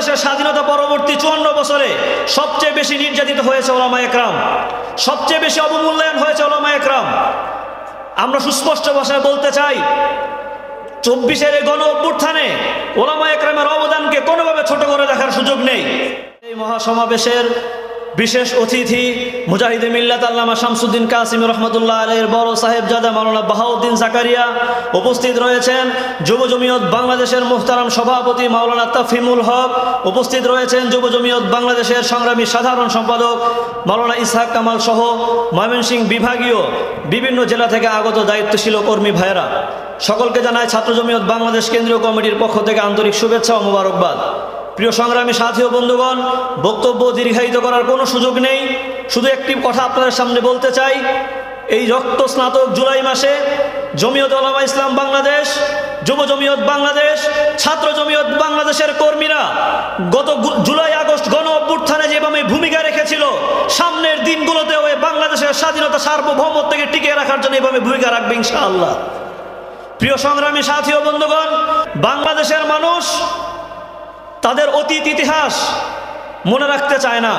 বাংলাদেশের স্বাধীনতা পরবর্তী 54 বছরে সবচেয়ে বেশি নির্যাতিত হয়েছে ওলামায়ে কেরাম, সবচেয়ে বেশি অবমূল্যায়ন হয়েছে ওলামায়ে কেরাম। আমরা সুস্পষ্ট ভাষায় বলতে চাই, 24-এর গণ অভ্যুত্থানে ওলামায়ে কেরামের অবদানকে কোনোভাবে ছোট করে দেখার সুযোগ নেই। এই মহাসমাবেশের বিশেষ অতিথি মুজাহিদে মিল্লাত আল্লামা শামসুদ্দিন কাসিম রহমতুল্লাহ আলাইহির বড় সাহেবজাদা মাওলানা বাহাউদ্দিন জাকারিয়া, উপস্থিত রয়েছেন যুব জমিয়ত বাংলাদেশের মুহতারাম সভাপতি মাওলানা তাফহিমুল হক, উপস্থিত রয়েছেন যুব জমিয়ত বাংলাদেশের সংগ্রামী সাধারণ সম্পাদক মাওলানা ইসহাক কামাল সহ ময়মনসিংহ বিভাগীয় বিভিন্ন জেলা থেকে আগত দায়িত্বশীল কর্মী ভাইয়েরা, সকলকে জানায় ছাত্র জমিয়ত বাংলাদেশ কেন্দ্রীয় কমিটির পক্ষ থেকে আন্তরিক শুভেচ্ছা ও মোবারকবাদ। প্রিয় সংগ্রামী সাথী ও বন্ধুগণ, বক্তব্য দীর্ঘায়িত করার কোনো সুযোগ নেই, শুধু একটি কথা আপনাদের সামনে বলতে চাই। এই রক্ত স্নাতক জুলাই মাসে জমিয়ত উলামা ইসলাম বাংলাদেশ, যুব জমিয়ত বাংলাদেশ, ছাত্র জমিয়ত বাংলাদেশের কর্মীরা গত জুলাই আগস্ট গণ অভ্যুত্থানে যেভাবে ভূমিকা রেখেছিল, সামনের দিনগুলোতেও এই বাংলাদেশের স্বাধীনতা সার্বভৌমত্বকে টিকিয়ে রাখার জন্য এভাবে ভূমিকা রাখবে ইনশাআল্লাহ। প্রিয় সংগ্রামী সাথী ও বন্ধুগণ, বাংলাদেশের মানুষ তাদের অতীত ইতিহাস মনে রাখতে চায় না।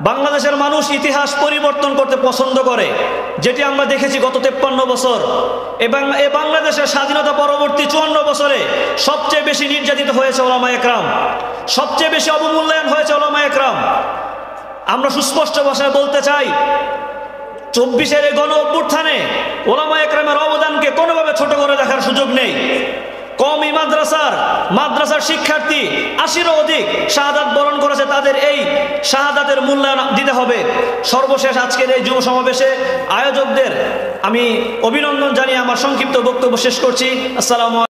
বাংলাদেশের মানুষ ইতিহাস পরিবর্তন করতে পছন্দ করে, যেটি আমরা দেখেছি গত 53 বছর। এবং এই বাংলাদেশের স্বাধীনতা পরবর্তী 54 বছরে সবচেয়ে বেশি নির্যাতিত হয়েছে ওলামায়ে কেরাম, সবচেয়ে বেশি অবমূল্যায়ন হয়েছে ওলামায়ে কেরাম। আমরা সুস্পষ্ট ভাষায় বলতে চাই, 24-এর গণ অভ্যুত্থানে ওলামায়ে কেরামের অবদানকে কোনোভাবে ছোট করে দেখার সুযোগ নেই। কওমি মাদ্রাসার শিক্ষার্থী 80-রও অধিক শাহাদাত বরণ করেছে, তাদের এই শাহাদাতের মূল্যায়ন দিতে হবে। সর্বশেষ আজকের এই যুব সমাবেশে আয়োজকদের আমি অভিনন্দন জানিয়ে আমার সংক্ষিপ্ত বক্তব্য শেষ করছি। আসসালামু আলাইকুম।